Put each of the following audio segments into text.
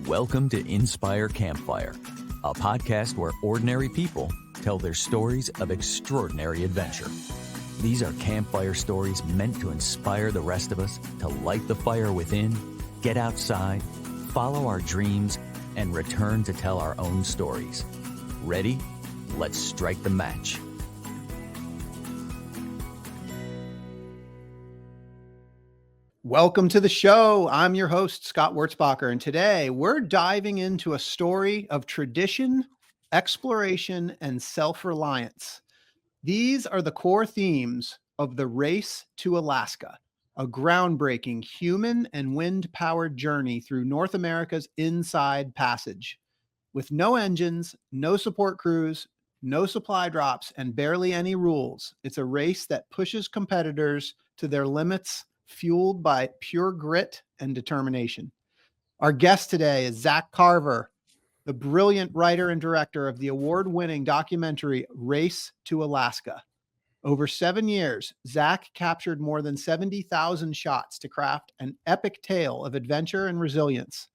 Welcome to Inspire Campfire, a podcast where ordinary people tell their stories of extraordinary adventure. These are campfire stories meant to inspire the rest of us to light the fire within, get outside, follow our dreams, and return to tell our own stories. Ready? Let's strike the match. Welcome to the show. I'm your host, Scott Wurzbacher, and today we're diving into a story of tradition, exploration, and self-reliance. These are the core themes of the Race to Alaska, a groundbreaking human and wind-powered journey through North America's Inside Passage. With no engines, no support crews, no supply drops, and barely any rules, it's a race that pushes competitors to their limits, fueled by pure grit and determination. Our guest today is Zach Carver, the brilliant writer and director of the award-winning documentary Race to Alaska. Over 7 years, Zach captured more than 70,000 shots to craft an epic tale of adventure and resilience.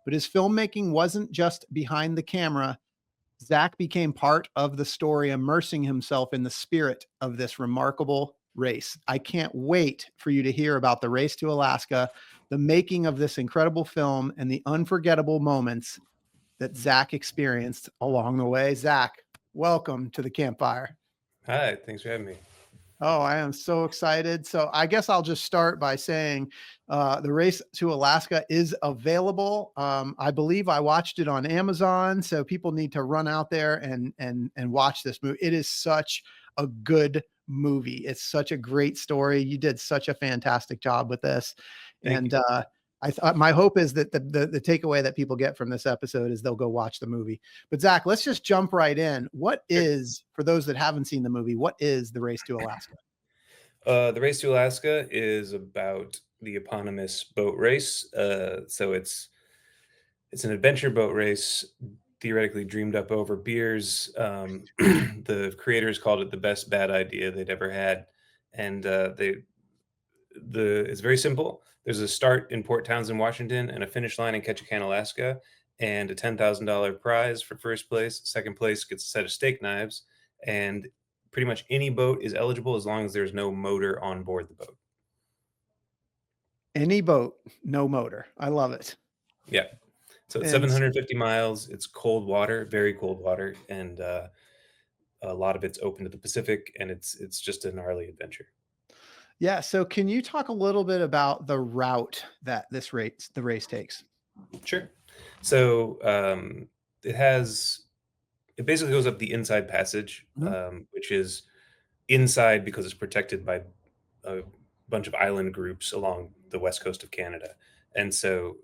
But his filmmaking wasn't just behind the camera. Zach became part of the story, immersing himself in the spirit of this remarkable race. I can't wait for you to hear about the Race to Alaska, the making of this incredible film, and the unforgettable moments that Zach experienced along the way. Zach, welcome to the campfire. Hi, thanks for having me. Oh, I am so excited. So I guess I'll just start by saying the Race to Alaska is available. I believe I watched it on Amazon, so people need to run out there and watch this movie. It is such a good movie. It's such a great story. You did such a fantastic job with this. Thank you. I thought my hope is that the takeaway that people get from this episode is they'll go watch the movie. But Zach, let's just jump right in. What is, for those that haven't seen the movie, what is the Race to Alaska? The Race to Alaska is about the eponymous boat race. So it's an adventure boat race, theoretically dreamed up over beers. The creators called it the best bad idea they'd ever had, and it's very simple. There's a start in Port Townsend, Washington, and a finish line in Ketchikan, Alaska, and a $10,000 prize for first place. Second place gets a set of steak knives, and pretty much any boat is eligible as long as there's no motor on board the boat. Any boat, no motor. I love it. Yeah. So it's 750 miles. It's cold water, very cold water, and a lot of it's open to the Pacific, and it's just a gnarly adventure. Yeah. So can you talk a little bit about the route that the race takes? Sure. So it basically goes up the Inside Passage, which is inside because it's protected by a bunch of island groups along the west coast of Canada. And so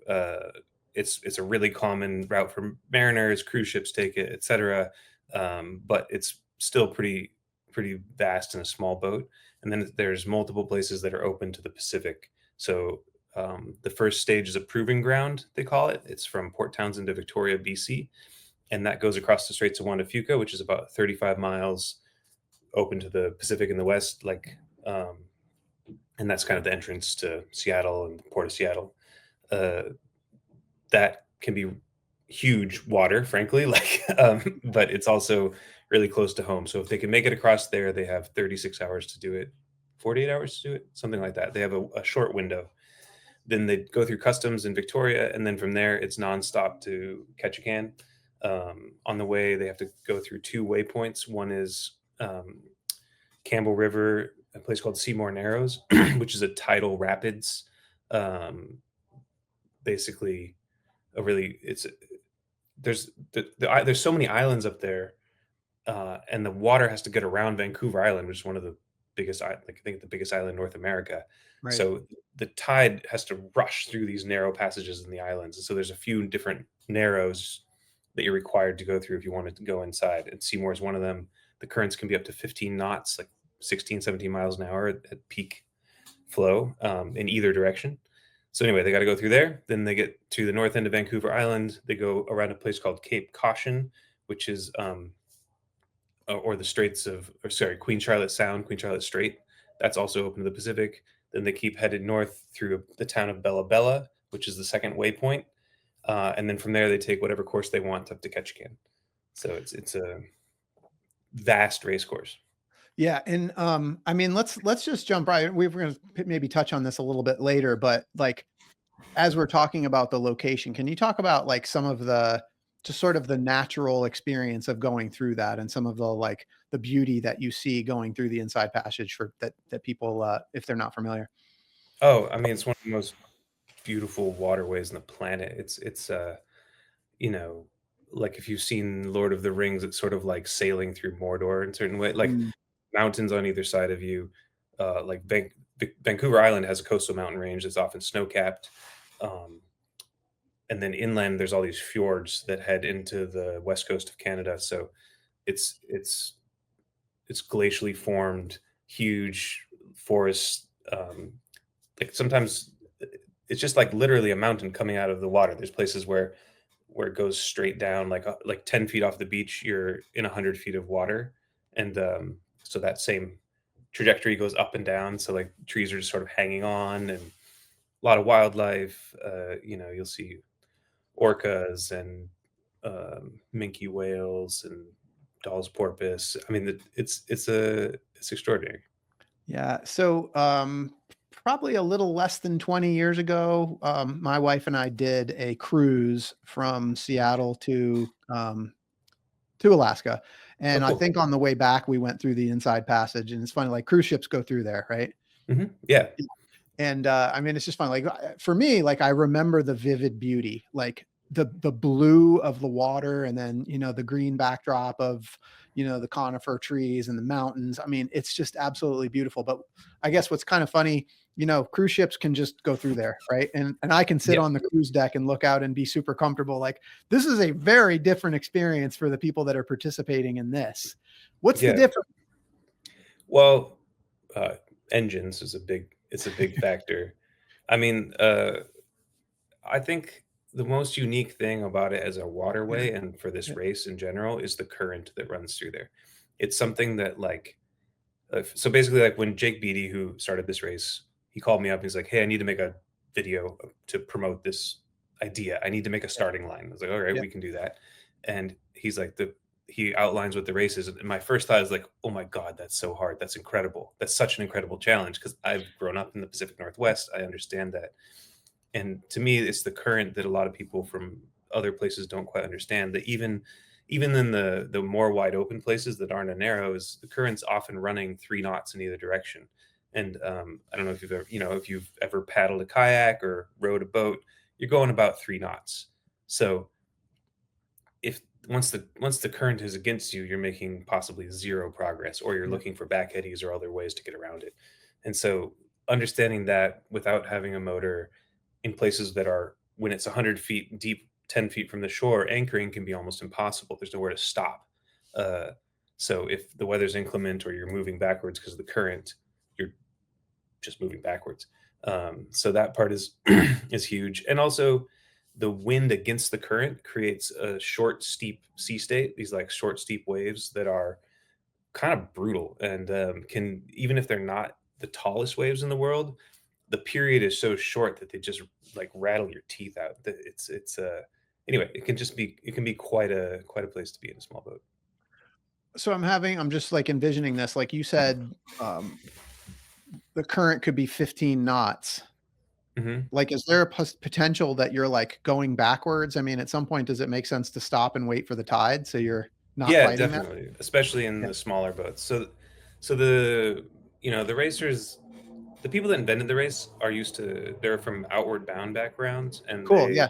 it's a really common route for mariners, cruise ships take it, etc. But it's still pretty vast in a small boat. And then there's multiple places that are open to the Pacific. So the first stage is a proving ground, they call it. It's from Port Townsend to Victoria, BC. And that goes across the Straits of Juan de Fuca, which is about 35 miles open to the Pacific in the west. And that's kind of the entrance to Seattle and the Port of Seattle. That can be huge water, frankly, but it's also really close to home. So if they can make it across there, they have 36 hours to do it, 48 hours to do it, something like that. They have a short window. Then they go through customs in Victoria, and then from there, it's nonstop to Ketchikan. On the way, they have to go through two waypoints. One is Campbell River, a place called Seymour Narrows, which is a tidal rapids. Basically, there's so many islands up there, and the water has to get around Vancouver Island, which is one of the biggest, I think, the biggest island in North America. Right. So the tide has to rush through these narrow passages in the islands. And so there's a few different narrows that you're required to go through if you wanted to go inside. And Seymour is one of them. The currents can be up to 15 knots, like 16, 17 miles an hour at peak flow in either direction. So anyway, they got to go through there. Then they get to the north end of Vancouver Island. They go around a place called Cape Caution, which is Queen Charlotte Sound, Queen Charlotte Strait. That's also open to the Pacific. Then they keep headed north through the town of Bella Bella, which is the second waypoint. and then from there they take whatever course they want up to Ketchikan. So it's a vast race course. Yeah, and I mean, let's just jump right. We were going to maybe touch on this a little bit later, but like as we're talking about the location, can you talk about like some of the just sort of the natural experience of going through that and some of the like the beauty that you see going through the inside passage for that people if they're not familiar. Oh, I mean, it's one of the most beautiful waterways on the planet. It's you know, like if you've seen Lord of the Rings, it's sort of like sailing through Mordor in a certain way, like Mm, mountains on either side of you. Like Vancouver Island has a coastal mountain range that's often snow capped. Um, and then inland, there's all these fjords that head into the west coast of Canada. So it's it's it's glacially formed, huge forests. Like sometimes it's just like literally a mountain coming out of the water. There's places where it goes straight down, like 10 feet off the beach, you're in 100 feet of water, and so that same trajectory goes up and down. So like trees are just sort of hanging on, and a lot of wildlife. You'll see orcas and minke whales and Dall's porpoise. I mean, it's extraordinary. yeah. So probably a little less than 20 years ago, my wife and I did a cruise from Seattle to Alaska. Oh, And I cool. think on the way back, we went through the inside passage, and it's funny, like cruise ships go through there, right? Yeah, And, I mean, it's just fun. Like, for me, like, I remember the vivid beauty, like the blue of the water and then, the green backdrop of, the conifer trees and the mountains. I mean, it's just absolutely beautiful. But I guess what's kind of funny, cruise ships can just go through there, right? And I can sit yeah, on the cruise deck and look out and be super comfortable. Like, this is a very different experience for the people that are participating in this. What's the yeah. difference? Well, uh, engines is a big factor. I mean, I think the most unique thing about it as a Yeah, waterway and for this yeah, race in general is the current that runs through there. It's something that like so basically like when Jake Beatty, who started this race, he called me up. He's like, "Hey, I need to make a video to promote this idea. I need to make a yeah, starting line." I was like, "All right, yeah. we can do that." And he's like, he outlines what the race is. And my first thought is like, "Oh my God, that's so hard. That's incredible. That's such an incredible challenge." Because I've grown up in the Pacific Northwest. I understand that. And to me, it's the current that a lot of people from other places don't quite understand, that even in the more wide open places that aren't a narrows, the current's often running 3 knots in either direction. And I don't know if you've ever paddled a kayak or rowed a boat, you're going about 3 knots. So if once the current is against you, you're making possibly zero progress, or you're Yeah. looking for back eddies or other ways to get around it. And so understanding that without having a motor in places that are, when it's 100 feet deep, 10 feet from the shore, anchoring can be almost impossible. There's nowhere to stop. Uh, so if the weather's inclement or you're moving backwards because of the current, you're just moving backwards. So that part is is huge. And also the wind against the current creates a short, steep sea state, these like short, steep waves that are kind of brutal and can, even if they're not the tallest waves in the world, the period is so short that they just like rattle your teeth out. It's anyway, it can be quite a place to be in a small boat. So I'm just like envisioning this, like you said, the current could be 15 knots. Hmm. Like, is there a potential that you're like going backwards? I mean, at some point, does it make sense to stop and wait for the tide so you're not Yeah, fighting that? definitely, especially in Yeah. the smaller boats. So the racers, the people that invented the race are used to. They're from outward bound backgrounds, and Cool. they Yeah.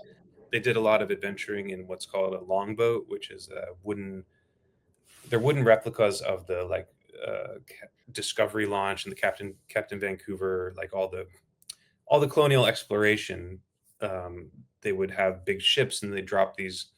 they did a lot of adventuring in what's called a longboat, which is a wooden. They're wooden replicas of the like Discovery launch and the Captain Vancouver, like all the colonial exploration. Um, they would have big ships and they drop these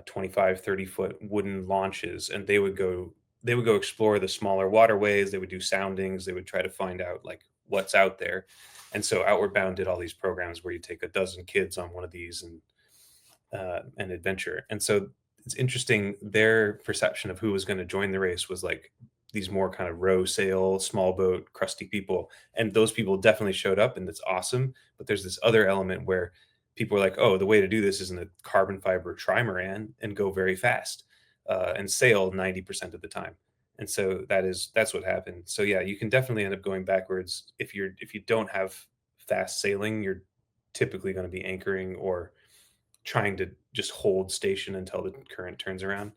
25, 30 foot wooden launches, and they would go explore the smaller waterways. They would do soundings. They would try to find out like what's out there. And so Outward Bound did all these programs where you take a dozen kids on one of these and adventure. And so it's interesting. Their perception of who was going to join the race was like these more kind of row sail, small boat, crusty people. And those people definitely showed up, and that's awesome. But there's this other element where people are like, oh, the way to do this is in a carbon fiber trimaran and go very fast and sail 90% of the time. And so that's what happened. So yeah, you can definitely end up going backwards if you don't have fast sailing. You're typically going to be anchoring or trying to just hold station until the current turns around.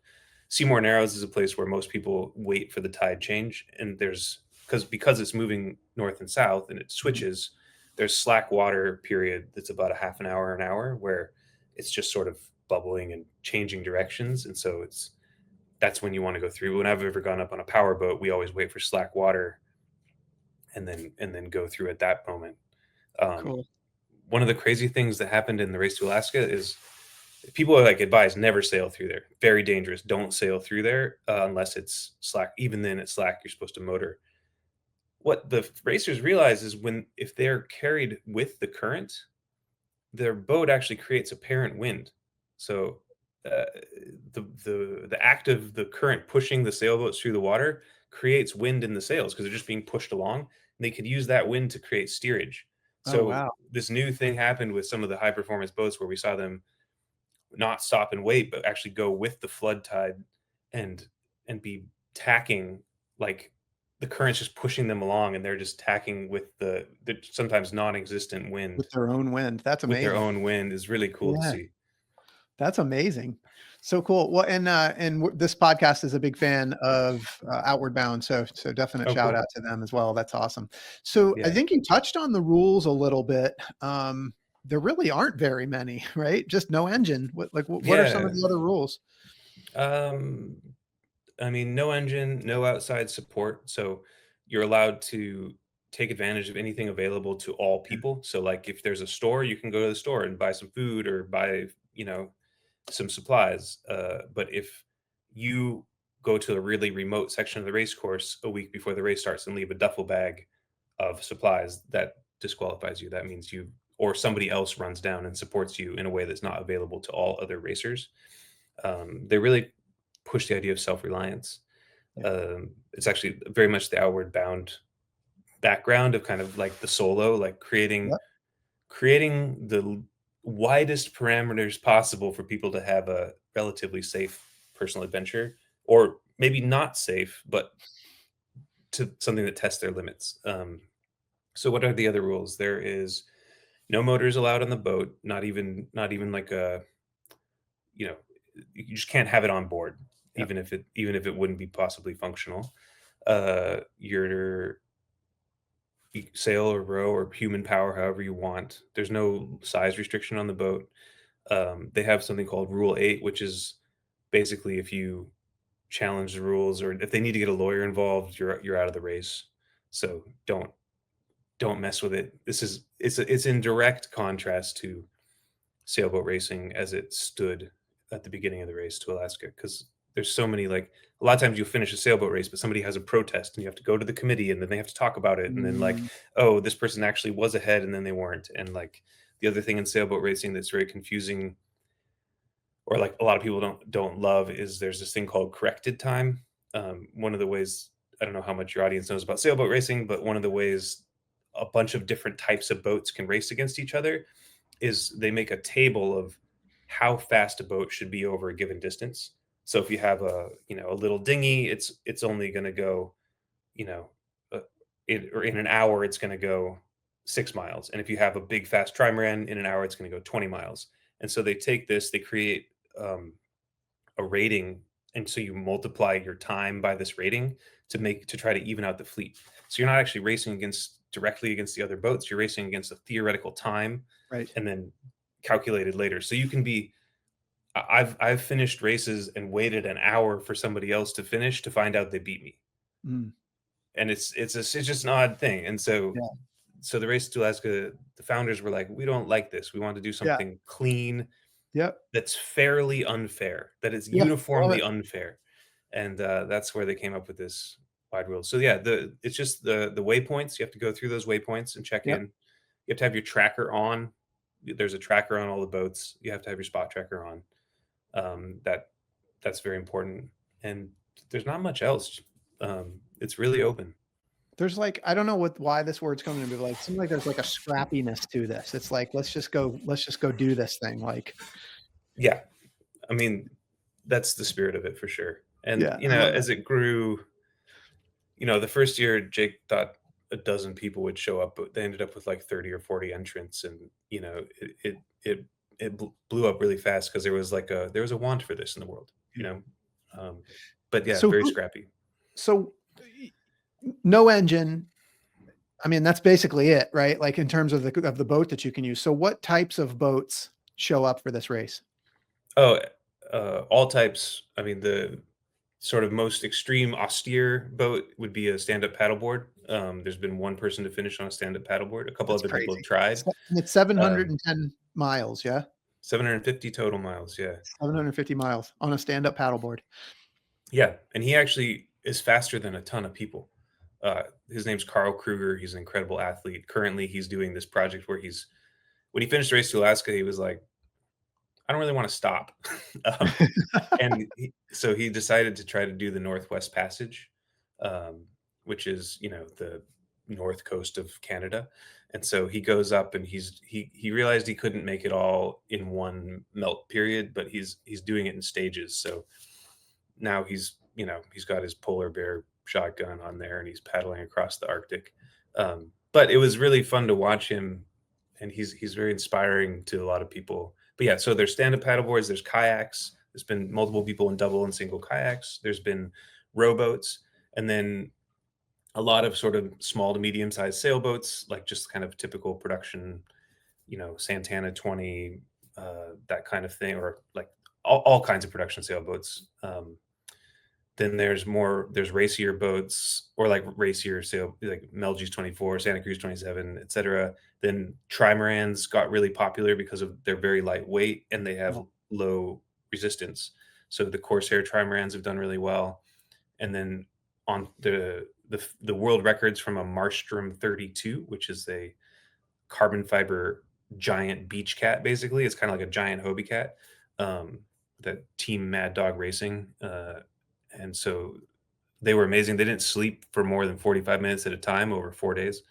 Seymour Narrows is a place where most people wait for the tide change, and there's because it's moving north and south and it Mhm. switches. There's slack water period that's about a half an hour where it's just sort of bubbling and changing directions, and so that's when you want to go through. When I've ever gone up on a power boat, we always wait for slack water and then go through at that moment. Um, Cool. One of the crazy things that happened in the race to Alaska is people are like advised never sail through there. Very dangerous. Don't sail through there unless it's slack. Even then, it's slack. You're supposed to motor. What the racers realize is when if they're carried with the current, their boat actually creates apparent wind. So uh, the act of the current pushing the sailboats through the water creates wind in the sails because they're just being pushed along. And they could use that wind to create steerage. Oh, So wow. this new thing happened with some of the high performance boats where we saw them not stop and wait, but actually go with the flood tide and be tacking like the current's just pushing them along and they're just tacking with the sometimes non-existent wind With their own wind. That's with their amazing. own wind is really cool to Yeah. see. That's amazing. So cool. Well, this podcast is a big fan of Outward Bound, so definite Oh, shout cool. out to them as well. That's awesome. So I Yeah. think you touched on the rules a little bit. There really aren't very many, right? Just no engine. What are some of Yeah. the other rules? Um, I mean, no engine, no outside support. So you're allowed to take advantage of anything available to all Yeah. people. So like if there's a store, you can go to the store and buy some food or buy, some supplies. But if you go to a really remote section of the race course a week before the race starts and leave a duffel bag of supplies, that disqualifies you. That means you or somebody else runs down and supports you in a way that's not available to all other racers. They really push the idea of self-reliance. Yeah. It's actually very much the outward bound background of kind of like the solo, like creating the widest parameters possible for people to have a relatively safe personal adventure, or maybe not safe, but to something that tests their limits. So what are the other rules? There is no motors allowed on the boat, not even like a, you know, you just can't have it on board, Yep. even if it wouldn't be possibly functional. Your you sail or row or human power however you want. There's no size restriction on the boat. They have something called Rule 8, which is basically if you challenge the rules or if they need to get a lawyer involved, you're out of the race. So don't mess with it. It's in direct contrast to sailboat racing as it stood at the beginning of the race to Alaska because there's so many like a lot of times you finish a sailboat race, but somebody has a protest and you have to go to the committee and then they have to talk about it and then like, Mm, oh, this person actually was ahead and then they weren't. And like the other thing in sailboat racing that's very confusing or like a lot of people don't love is there's this thing called corrected time. One of the ways I don't know how much your audience knows about sailboat racing, but one of the ways a bunch of different types of boats can race against each other is they make a table of how fast a boat should be over a given distance. So if you have a little dinghy, it's only going to go, you know, uh, or in an hour it's going to go 6 miles, and if you have a big fast trimaran in an hour, it's going to go 20 miles. And so they take this, they create um, a rating, and so you multiply your time by this rating to try to even out the fleet. So you're not actually racing directly against the other boats. You're racing against a theoretical time right. and then calculated later. So you can be I've finished races and waited an hour for somebody else to finish to find out they beat me. Mm, And it's just an odd thing. And so yeah. the race to Alaska, the founders were like, we don't like this. We want to do Yeah. something clean Yep. that's fairly unfair, that is Yeah. I love uniformly it. unfair. And that's where they came up with this wide rule. So yeah, it's just the waypoints. You have to go through those waypoints and check Yep. in. You have to have your tracker on. There's a tracker on all the boats. You have to have your spot tracker on. That's very important. And there's not much else. It's really open. there's like, I don't know why this word's coming to me, but like, it seems like there's like a scrappiness to this. It's like, let's just go do this thing. Like, Yeah, I mean, that's the spirit of it for sure. And, yeah, I love that. as it grew, the first year Jake thought a dozen people would show up, but they ended up with like 30 or 40 entrants. And, it blew up really fast because there was a want for this in the world, you Yeah. know? Um, but yeah, So very who, scrappy. so no engine. I mean, that's basically it, right? Like in terms of the boat that you can use. So what types of boats show up for this race? Oh, all types. I mean, the sort of most extreme austere boat would be a stand-up paddleboard. There's been one person to finish on a stand-up paddleboard. A couple That's other people have crazy. tried. It's Um, 710 miles. Yeah. 750 total miles. Yeah. 750 miles on a stand-up paddleboard. Yeah. And he actually is faster than a ton of people. His name's Carl Kruger. He's an incredible athlete. Currently, he's doing this project where when he finished the race to Alaska, he was like, I don't really want to stop. um, and so he decided to try to do the Northwest Passage, um, which is the north coast of Canada. And so he goes up, and he realized he couldn't make it all in one melt period, but he's doing it in stages. So now he's got his polar bear shotgun on there, and he's paddling across the Arctic. But it was really fun to watch him, and he's very inspiring to a lot of people. But yeah, so there's stand-up paddleboards, there's kayaks. There's been multiple people in double and single kayaks. There's been rowboats, and then a lot of sort of small to medium-sized sailboats, like just kind of typical production, Santana 20, that kind of thing, or like all kinds of production sailboats. Then there's racier boats, or like racier sail, like Melgy's 24, Santa Cruz 27, etc. Then trimarans got really popular because of they're very lightweight and they have Yeah. low resistance. So the Corsair trimarans have done really well. And then on the world records from a Marstrom 32, which is a carbon fiber giant beach cat. Basically, it's kind of like a giant Hobie cat. That Team Mad Dog Racing, and so they were amazing. They didn't sleep for more than 45 minutes at a time over 4 days.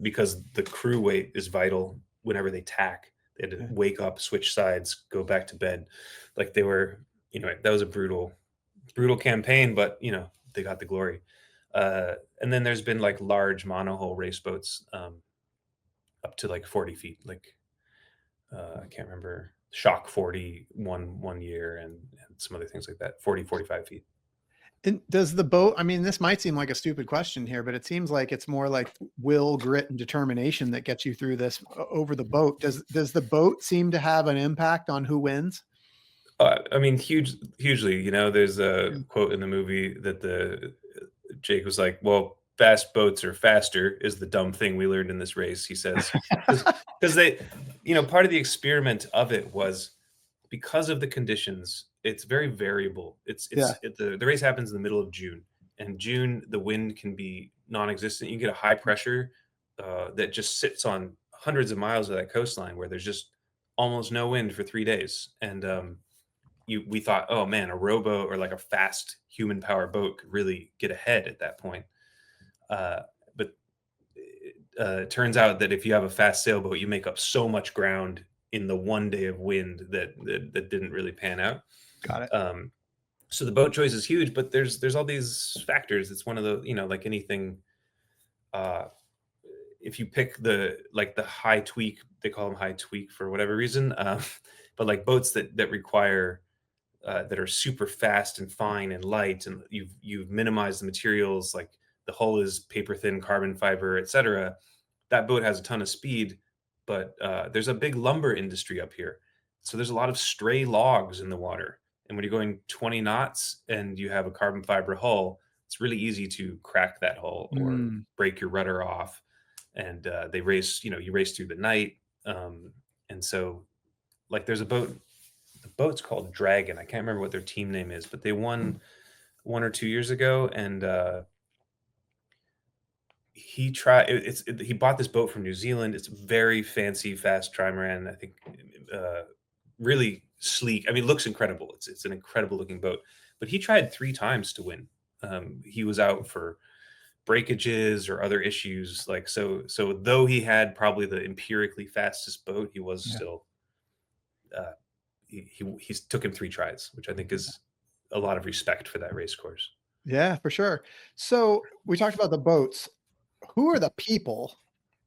Because the crew weight is vital whenever they tack. They had to Yeah. wake up, switch sides, go back to bed. Like they were, that was a brutal campaign, but they got the glory. And then there's been like large monohull race boats, up to like 40 feet. Like I can't remember, Shock 40 one year, and some other things like that. 45 feet. And does the boat, I mean, this might seem like a stupid question here, but it seems like it's more like will, grit, and determination that gets you through this over the boat. Does the boat seem to have an impact on who wins? I mean, hugely. There's a Yeah. quote in the movie that the Jake was like, "Well, fast boats are faster is the dumb thing we learned in this race." He says, because part of the experiment of it was because of the conditions. It's very variable. Yeah. The race happens in the middle of June, and June the wind can be non-existent. You get a high pressure that just sits on hundreds of miles of that coastline where there's just almost no wind for 3 days, and we thought, oh man, a rowboat or like a fast human power boat could really get ahead at that point. But it turns out that if you have a fast sailboat, you make up so much ground in the one day of wind that didn't really pan out. Got it. So the boat choice is huge, but there's all these factors. It's one of the, like anything. Uh, if you pick the high tweak, they call them high tweak for whatever reason. But like boats that require that are super fast and fine and light, and you've minimized the materials, like the hull is paper thin carbon fiber, etc. That boat has a ton of speed, but there's a big lumber industry up here, so there's a lot of stray logs in the water. And when you're going 20 knots and you have a carbon fiber hull, it's really easy to crack that hull or Mm. break your rudder off. And they race, you race through the night. And so like there's the boat's called Dragon. I can't remember what their team name is, but they won 1 or 2 years ago. And he bought this boat from New Zealand. It's very fancy, fast trimaran. I think really sleek. I mean, it looks incredible. It's an incredible looking boat. But he tried 3 times to win. He was out for breakages or other issues. Like, so though he had probably the empirically fastest boat, he was Yeah. still uh, he took him 3 tries, which I think is a lot of respect for that race course. Yeah, for sure. So we talked about the boats. Who are the people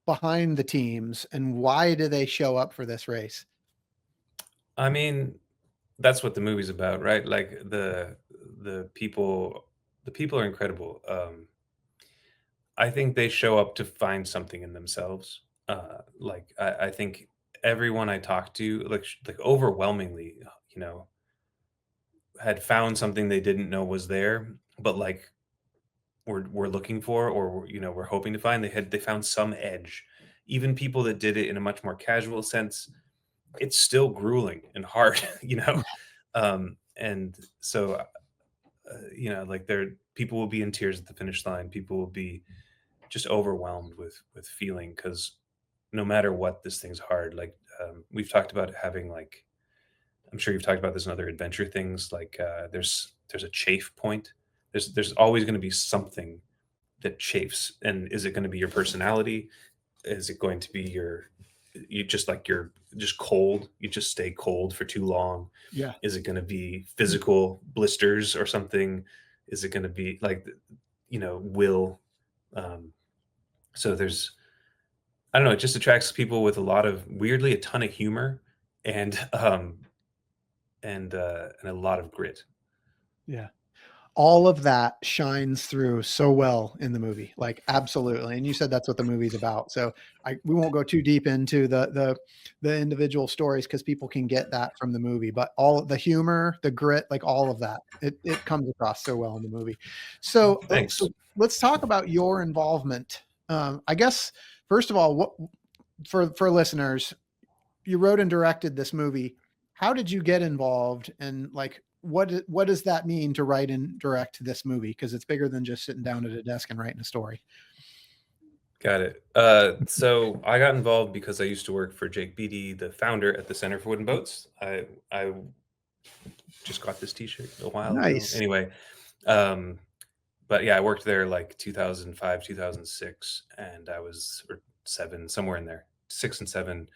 behind the teams and why do they show up for this race? I mean, that's what the movie's about, right? Like the people the people are incredible. I think they show up to find something in themselves. Like I think everyone I talked to, like overwhelmingly, you know, had found something they didn't know was there, but like were looking for, or were hoping to find. They found some edge. Even people that did it in a much more casual sense, it's still grueling and hard, you know. And so like there people will be in tears at the finish line. People will be just overwhelmed with feeling, because no matter what, this thing's hard. Like we've talked about having, like, I'm sure you've talked about this in other adventure things, like there's a chafe point. There's always going to be something that chafes. And is it going to be your personality? Is it going to be you're just cold, you just stay cold for too long? Yeah. Is it going to be physical blisters or something? Is it going to be like will? um so there's I don't know, it just attracts people with a lot of, weirdly, a ton of humor, and and a lot of grit. Yeah. All of that shines through so well in the movie, like, absolutely. And you said that's what the movie's about. So we won't go too deep into the individual stories because people can get that from the movie. But all the humor, the grit, like all of that, it comes across so well in the movie. So Thanks. let's talk about your involvement. I guess first of all, what for listeners, you wrote and directed this movie. How did you get involved, and like what does that mean to write and direct this movie? Because it's bigger than just sitting down at a desk and writing a story. Got it. So I got involved because I used to work for Jake Beatty, the founder at the Center for Wooden Boats. I just got this T-shirt a while ago. Nice. Anyway, um, but yeah, I worked there like 2005, 2006, and I was, or seven, somewhere in there, 6 and 7,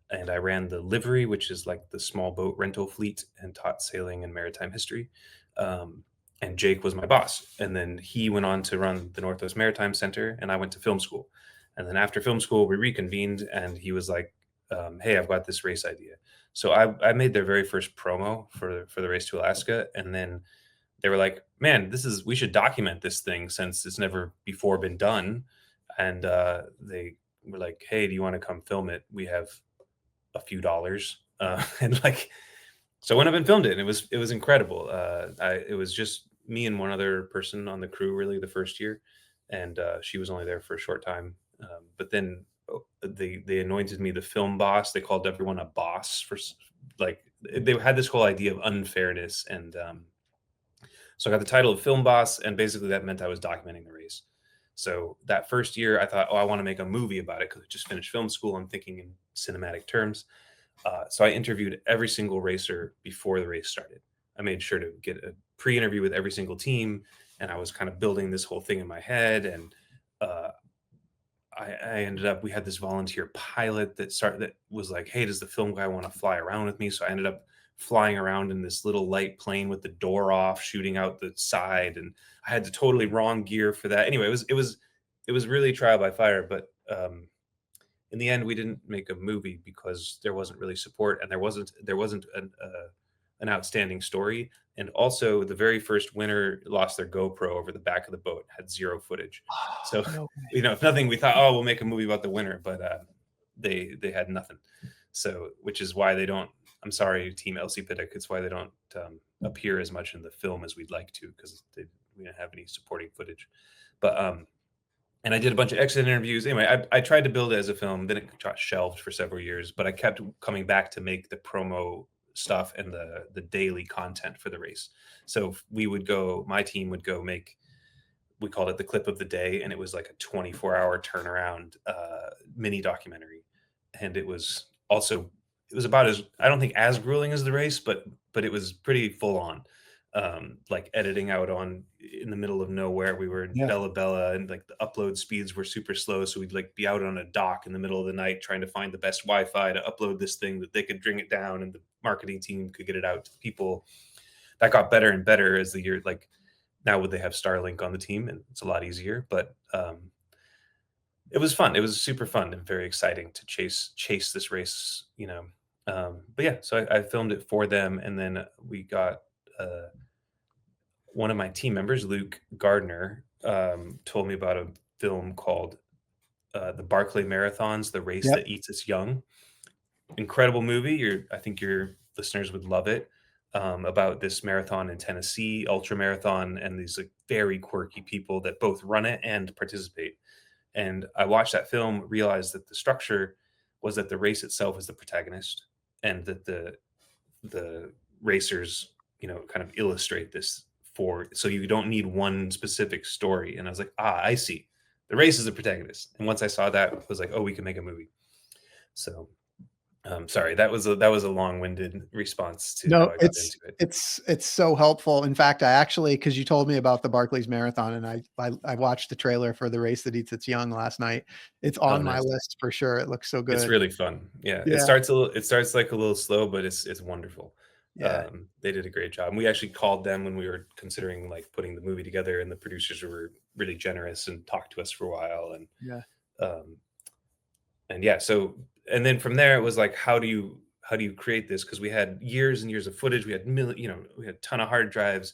and I ran the livery, which is like the small boat rental fleet, and taught sailing and maritime history. And Jake was my boss, and then he went on to run the Northwest Maritime Center, and I went to film school. And then after film school, we reconvened, and he was like, "Hey, I've got this race idea." So I made their very first promo for the race to Alaska, and then they were like, "Man, we should document this thing since it's never before been done." And they were like, "Hey, do you want to come film it? We have a few dollars." And like, so I went up and filmed it, and it was incredible. It was just me and one other person on the crew, really, the first year, and she was only there for a short time. But then they anointed me the film boss. They called everyone a boss like, they had this whole idea of unfairness, and so I got the title of film boss, and basically that meant I was documenting the race. So that first year, I thought, oh, I want to make a movie about it because I just finished film school. I'm thinking in cinematic terms. So I interviewed every single racer before the race started. I made sure to get a pre-interview with every single team, and I was kind of building this whole thing in my head. And uh, I ended up, we had this volunteer pilot that was like, "Hey, does the film guy want to fly around with me?" So I ended up flying around in this little light plane with the door off, shooting out the side, and I had the totally wrong gear for that. Anyway, it was really trial by fire, but in the end, we didn't make a movie because there wasn't really support, and there wasn't an outstanding story. And also, the very first winner lost their GoPro over the back of the boat, had zero footage. So, No. if nothing, we thought, oh, we'll make a movie about the winner, but they had nothing. So, which is why they don't. I'm sorry, Team Elsie Piddock. It's why they don't appear as much in the film as we'd like to, because we didn't have any supporting footage. But and I did a bunch of exit interviews. Anyway, I tried to build it as a film. Then it got shelved for several years, but I kept coming back to make the promo stuff and the daily content for the race. So my team would go make, we called it the clip of the day, and it was like a 24-hour turnaround mini documentary. And it was about, as, I don't think as grueling as the race, but it was pretty full on. like editing out on in the middle of nowhere. We were in Yeah. Bella Bella, and like the upload speeds were super slow. So we'd like be out on a dock in the middle of the night trying to find the best Wi-Fi to upload this thing that they could bring it down and the marketing team could get it out to people. That got better and better as the year, like now would they have Starlink on the team and it's a lot easier. But it was fun. It was super fun and very exciting to chase this race, you know. But yeah, so I filmed it for them, and then we got one of my team members, Luke Gardner, told me about a film called The Barclay Marathons: The Race Yep. That Eats Its Young. Incredible movie. I think your listeners would love it. About this marathon in Tennessee, ultra marathon, and these like very quirky people that both run it and participate. And I watched that film, realized that the structure was that the race itself is the protagonist, and that the racers, you know, kind of illustrate this for, so you don't need one specific story. And I was like, I see. The race is the protagonist. And once I saw that, I was like, oh, we can make a movie. So sorry, that was a long-winded response to how No, I got into it. it's so helpful. In fact, I actually, because you told me about the Barclays Marathon, and I watched the trailer for The Race That Eats Its Young last night. It's Oh, on my nice. list for sure. It looks so It's good. really fun. Yeah, Yeah, it starts like a little slow, but it's wonderful. yeah, They did a great job. And we actually called them when we were considering like putting the movie together, and the producers were really generous and talked to us for a while. yeah, Um, and yeah, so and then from there it was like, how do you create this? Because we had years and years of footage. We had you know, we had a ton of hard drives,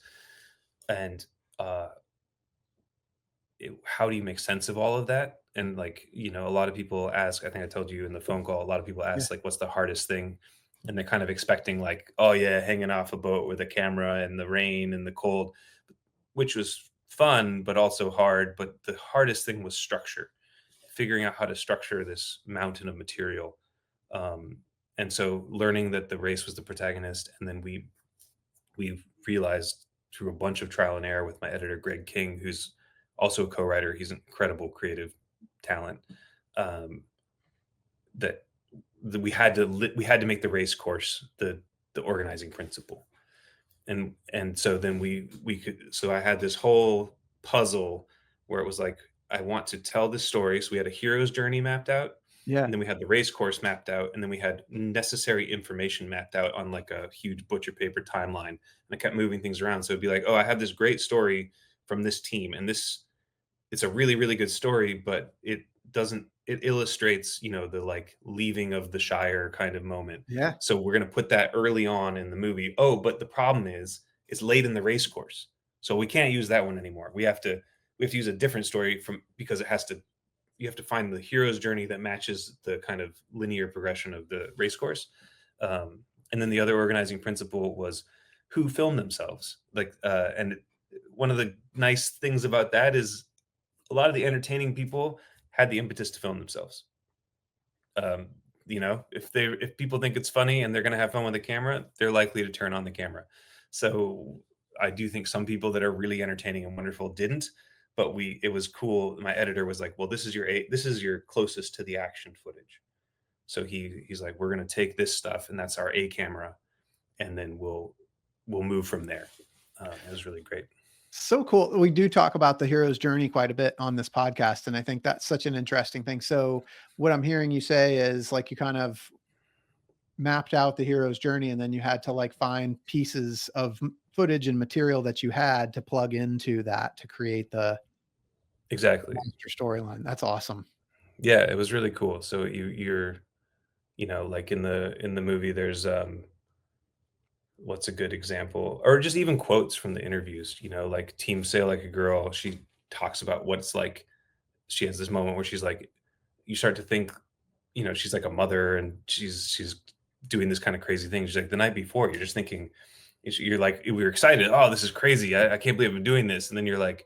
and uh, how do you make sense of all of that? And like, you know, a lot of people ask, I think I told you in the phone call, a lot of people yeah, ask like, what's the hardest thing? And they're kind of expecting like, oh yeah, hanging off a boat with a camera in the rain and the cold, which was fun, but also hard. But the hardest thing was structure, figuring out how to structure this mountain of material. Um, and so learning that the race was the protagonist. And then we realized through a bunch of trial and error with my editor, Greg King, who's also a co-writer. He's an incredible creative talent. Um, that we had to make the race course the organizing principle. And so then we could, so I had this whole puzzle where it was like, I want to tell this story. So we had a hero's journey mapped out, yeah, and then we had the race course mapped out, and then we had necessary information mapped out on like a huge butcher paper timeline. And I kept moving things around. So it'd be like, oh, I have this great story from this team, and this, it's a really, really good story, but it doesn't, it illustrates, you know, the like leaving of the Shire kind of moment. yeah, So we're going to put that early on in the movie. Oh, but the problem is it's late in the race course. So we can't use that one anymore. We have to use a different story from, because it has to, you have to find the hero's journey that matches the kind of linear progression of the race course. And then the other organizing principle was who filmed themselves. Like, and one of the nice things about that is a lot of the entertaining people had the impetus to film themselves. Um, you know, if people think it's funny and they're going to have fun with the camera, they're likely to turn on the camera. So I do think some people that are really entertaining and wonderful didn't, but it was cool. My editor was like, "Well, this is your closest to the action footage." So he's like, "We're going to take this stuff, and that's our A camera, and then we'll move from there." It was really great. so cool. We do talk about the hero's journey quite a bit on this podcast, and I think that's such an interesting thing. So what I'm hearing you say is like you kind of mapped out the hero's journey, and then you had to like find pieces of footage and material that you had to plug into that to create the Exactly. monster storyline. That's awesome. Yeah, it was really cool. So you're, you know, like in the movie, there's what's a good example, or just even quotes from the interviews. You know, like Team Sail Like a Girl. She talks about what it's like. She has this moment where she's like, you start to think, you know, she's like a mother, and she's doing this kind of crazy thing. She's like, the night before, you're just thinking, you're like, we were excited. Oh, this is crazy. I can't believe I'm doing this. And then you're like,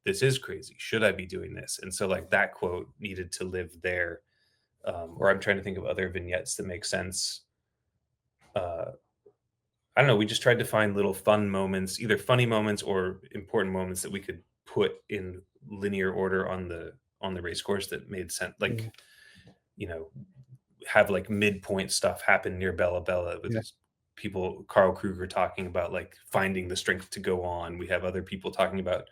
this is crazy. Should I be doing this? And so like that quote needed to live there. Or I'm trying to think of other vignettes that make sense. Uh, I don't know. We just tried to find little fun moments, either funny moments or important moments that we could put in linear order on the race course that made sense. Yeah. Like, you know, have like midpoint stuff happen near Bella Bella with Yeah. this. people, Carl Kruger, talking about like finding the strength to go on. We have other people talking about,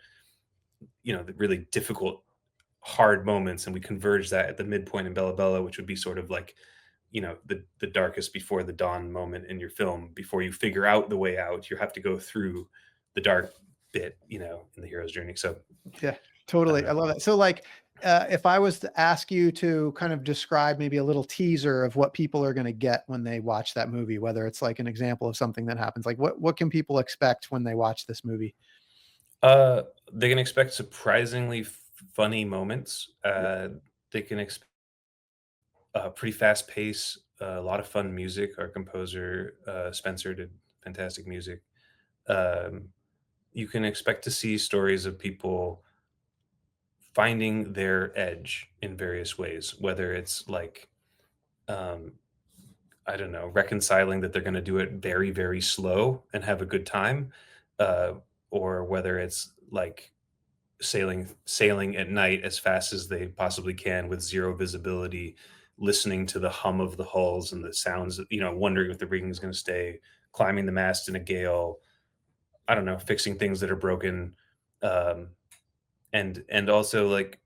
the really difficult, hard moments, and we converge that at the midpoint in Bella Bella, which would be sort of like, the darkest before the dawn moment in your film. Before you figure out the way out, you have to go through the dark bit, in the hero's journey. So Yeah, totally. uh, I love it. So like, if I was to ask you to kind of describe maybe a little teaser of what people are going to get when they watch that movie, whether it's like an example of something that happens, like what can people expect when they watch this movie? uh, they can expect surprisingly funny moments. Yeah. They can expect a pretty fast pace, a lot of fun music. Our composer, Spencer, did fantastic music. Um, you can expect to see stories of people finding their edge in various ways, whether it's like, um, I don't know, reconciling that they're going to do it very, very slow and have a good time, uh, or whether it's like sailing at night as fast as they possibly can with zero visibility, listening to the hum of the hulls and the sounds, wondering if the rigging is going to stay, climbing the mast in a gale, I don't know, fixing things that are broken, um, and also like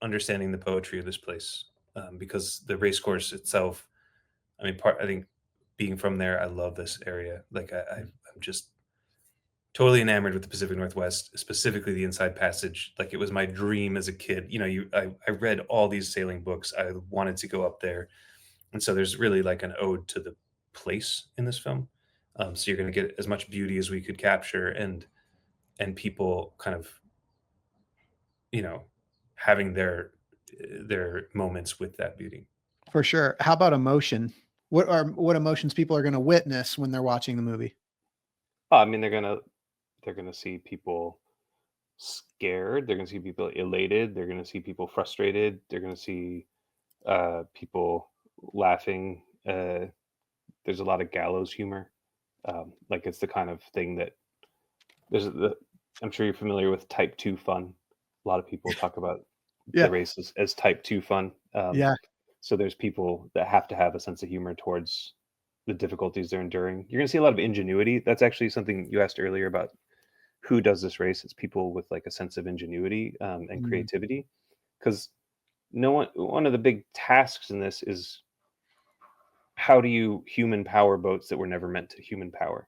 understanding the poetry of this place, because the race course itself. I mean, I think being from there, I love this area. Like I'm just totally enamored with the Pacific Northwest, specifically the Inside Passage. Like it was my dream as a kid. I read all these sailing books. I wanted to go up there, and so there's really like an ode to the place in this film. So you're going to get as much beauty as we could capture, and people kind of, you know having their moments with that beauty. For sure. How about emotion? What emotions people are going to witness when they're watching the movie? Oh, I mean, they're gonna see people scared. They're gonna see people elated. They're gonna see people frustrated. They're gonna see people laughing. There's a lot of gallows humor. Like it's the kind of thing that I'm sure you're familiar with type two fun. A lot of people talk about the Yeah. race as type two fun. Yeah. So there's people that have to have a sense of humor towards the difficulties they're enduring. You're going to see a lot of ingenuity. That's actually something you asked earlier about who does this race. It's people with like a sense of ingenuity and Mm, creativity. Because one of the big tasks in this is how do you human power boats that were never meant to human power,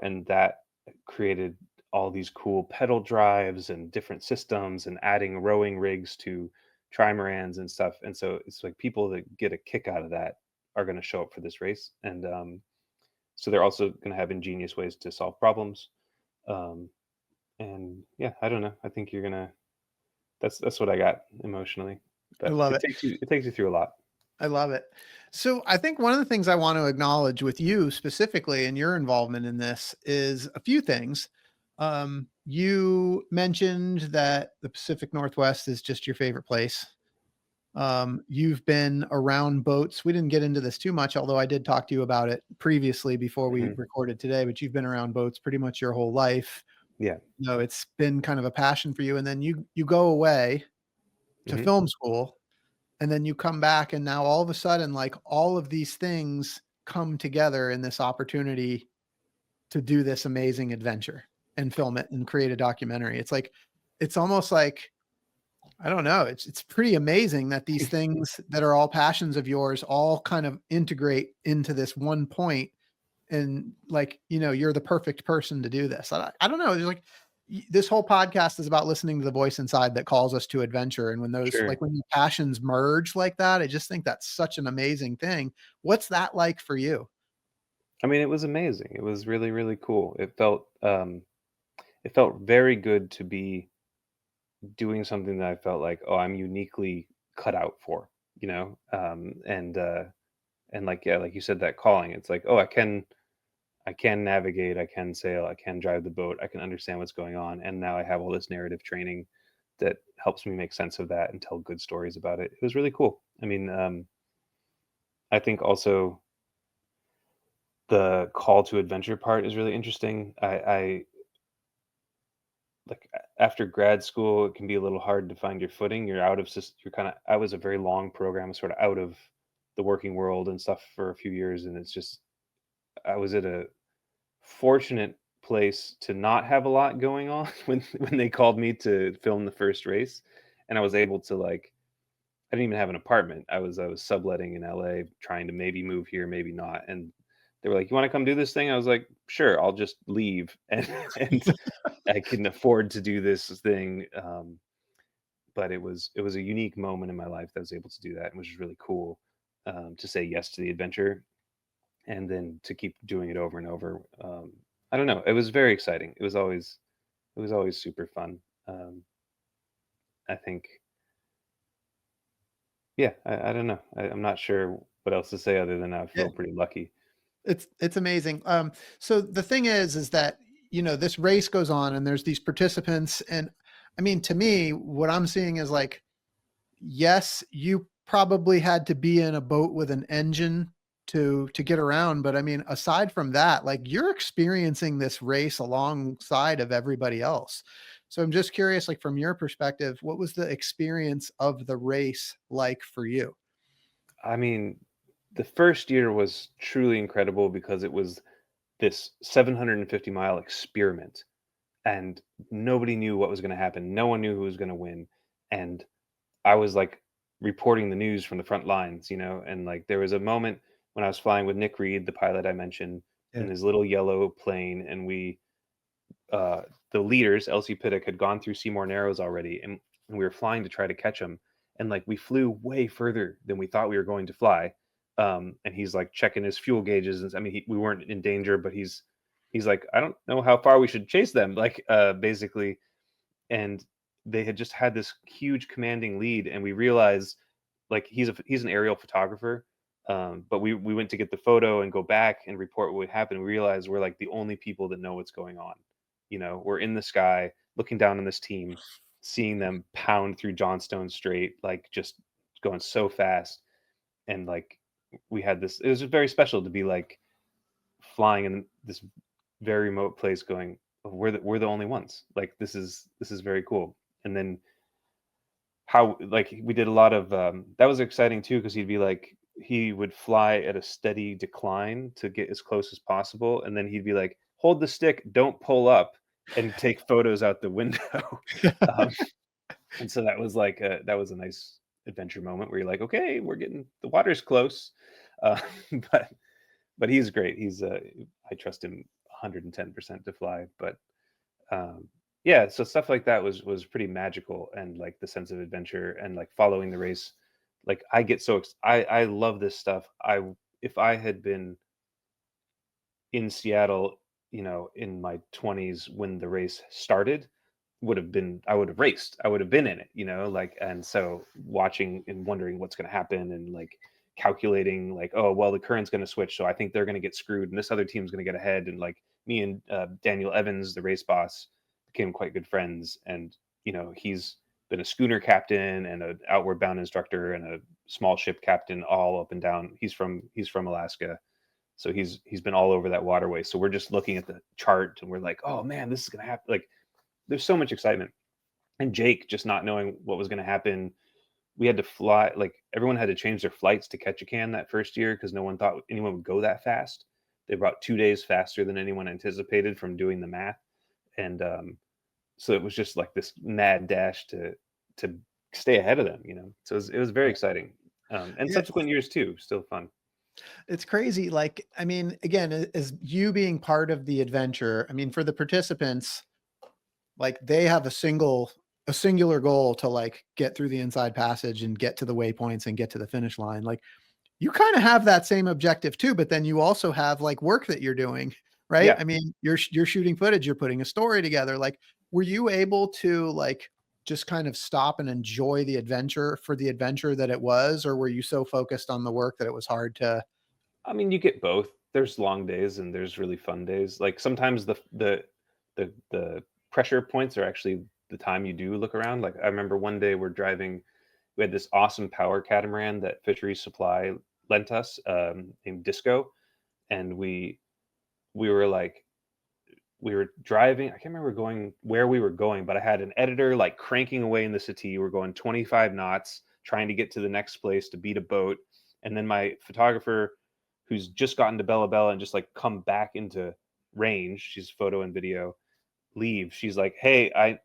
and that created all these cool pedal drives and different systems and adding rowing rigs to trimarans and stuff. And so it's like people that get a kick out of that are going to show up for this race. And so they're also going to have ingenious ways to solve problems. Um, and yeah, I don't know. I think you're gonna. That's what I got emotionally. I But love it it. takes you through a lot. I love it. So I think one of the things I want to acknowledge with you specifically and your involvement in this is a few things. You mentioned that the Pacific Northwest is just your favorite place. You've been around boats. We didn't get into this too much, although I did talk to you about it previously before we Hmm. recorded today, but you've been around boats pretty much your whole life. Yeah. It's been kind of a passion for you. And then you go away to Hmm. film school, and then you come back, and now all of a sudden, like, all of these things come together in this opportunity to do this amazing adventure and film it and create a documentary. It's like, it's almost like, I don't know, it's pretty amazing that these things that are all passions of yours all kind of integrate into this one point, and like, you're the perfect person to do this. I don't know. There's like, this whole podcast is about listening to the voice inside that calls us to adventure. And when those, Sure. like when your passions merge like that, I just think that's such an amazing thing. What's that like for you? I mean, it was amazing. It was really, really cool. It felt very good to be doing something that I felt like, oh, I'm uniquely cut out for, and like, yeah, like you said, that calling. It's like, oh, I can navigate, I can sail, I can drive the boat, I can understand what's going on, and now I have all this narrative training that helps me make sense of that and tell good stories about it. It was really cool. I mean, I think also the call to adventure part is really interesting. I like after grad school, it can be a little hard to find your footing. You're out of you're kind of I was a very long program, sort of out of the working world and stuff for a few years, and it's just I was at a fortunate place to not have a lot going on when they called me to film the first race, and I was able to like I didn't even have an apartment. I was subletting in LA, trying to maybe move here, maybe not. And they were like, "You want to come do this thing?" I was like, "Sure, I'll just leave and I can afford to do this thing." But it was a unique moment in my life that I was able to do that, which is really cool, to say yes to the adventure and then to keep doing it over and over. I don't know. It was very exciting. It was always super fun. Um, I think, yeah. I don't know. I'm not sure what else to say other than I Yeah, feel pretty lucky. it's amazing. So the thing is that, this race goes on and there's these participants. And I mean, to me, what I'm seeing is like, yes, you probably had to be in a boat with an engine to get around. But I mean, aside from that, like you're experiencing this race alongside of everybody else. So I'm just curious, like from your perspective, what was the experience of the race like for you? I mean, the first year was truly incredible because it was this 750-mile experiment, and nobody knew what was going to happen. No one knew who was going to win, and I was like reporting the news from the front lines, and like there was a moment when I was flying with Nick Reed, the pilot I mentioned, in Yeah. his little yellow plane, and uh, the leaders, Elsie Pittock, had gone through Seymour Narrows already, and we were flying to try to catch him. And like we flew way further than we thought we were going to fly. And he's like checking his fuel gauges, and I mean, we weren't in danger, but he's like, I don't know how far we should chase them, like basically. And they had just had this huge commanding lead, and we realized like he's an aerial photographer. But we went to get the photo and go back and report what would happen. We realized we're like the only people that know what's going on. We're in the sky looking down on this team, seeing them pound through Johnstone Strait, like just going so fast. And like we had this, it was very special to be like flying in this very remote place going, "Oh, we're the only ones. Like this is very cool." And then how like we did a lot of that was exciting too because he would fly at a steady decline to get as close as possible, and then he'd be like, hold the stick, don't pull up, and take photos out the window. um, and so that was a nice adventure moment where you're like, okay, we're getting the water's close. uh, but he's great. I trust him 110% to fly. But um yeah, so stuff like that was pretty magical, and like the sense of adventure and like following the race, like I get I love this stuff. If I had been in Seattle, in my 20s when the race started, I would have raced. I would have been in it, like. And so watching and wondering what's going to happen, and like calculating like, oh well, the current's going to switch, so I think they're going to get screwed and this other team's going to get ahead. And like me and Daniel Evans, the race boss, became quite good friends. And he's been a schooner captain and an outward bound instructor and a small ship captain all up and down. He's from Alaska, so he's been all over that waterway. So we're just looking at the chart and we're like, oh man, this is gonna happen. Like there's so much excitement. And Jake just not knowing what was gonna happen. We had to fly, like everyone had to change their flights to Ketchikan that first year because no one thought anyone would go that fast. They brought 2 days faster than anyone anticipated from doing the math. And so it was just like this mad dash to stay ahead of them, So it was very exciting. And Yeah, subsequent years too, still fun. it's crazy. Like, I mean, again, as you being part of the adventure, I mean, for the participants, like they have a singular goal to like get through the inside passage and get to the waypoints and get to the finish line. Like you kind of have that same objective too, but then you also have like work that you're doing, right? Yeah. I mean, you're shooting footage, you're putting a story together. Like, were you able to like just kind of stop and enjoy the adventure for the adventure that it was, or were you so focused on the work that it was hard to? I mean, you get both. There's long days and there's really fun days. Like sometimes the pressure points are actually the time you do look around. Like I remember one day we're driving, we had this awesome power catamaran that Fisheries Supply lent us, named Disco, and we were like we were driving. I can't remember going where we were going, but I had an editor like cranking away in the city. We're going 25 knots, trying to get to the next place to beat a boat, and then my photographer who's just gotten to Bella Bella and just like come back into range. She's photo and video. Leave. She's like, hey, I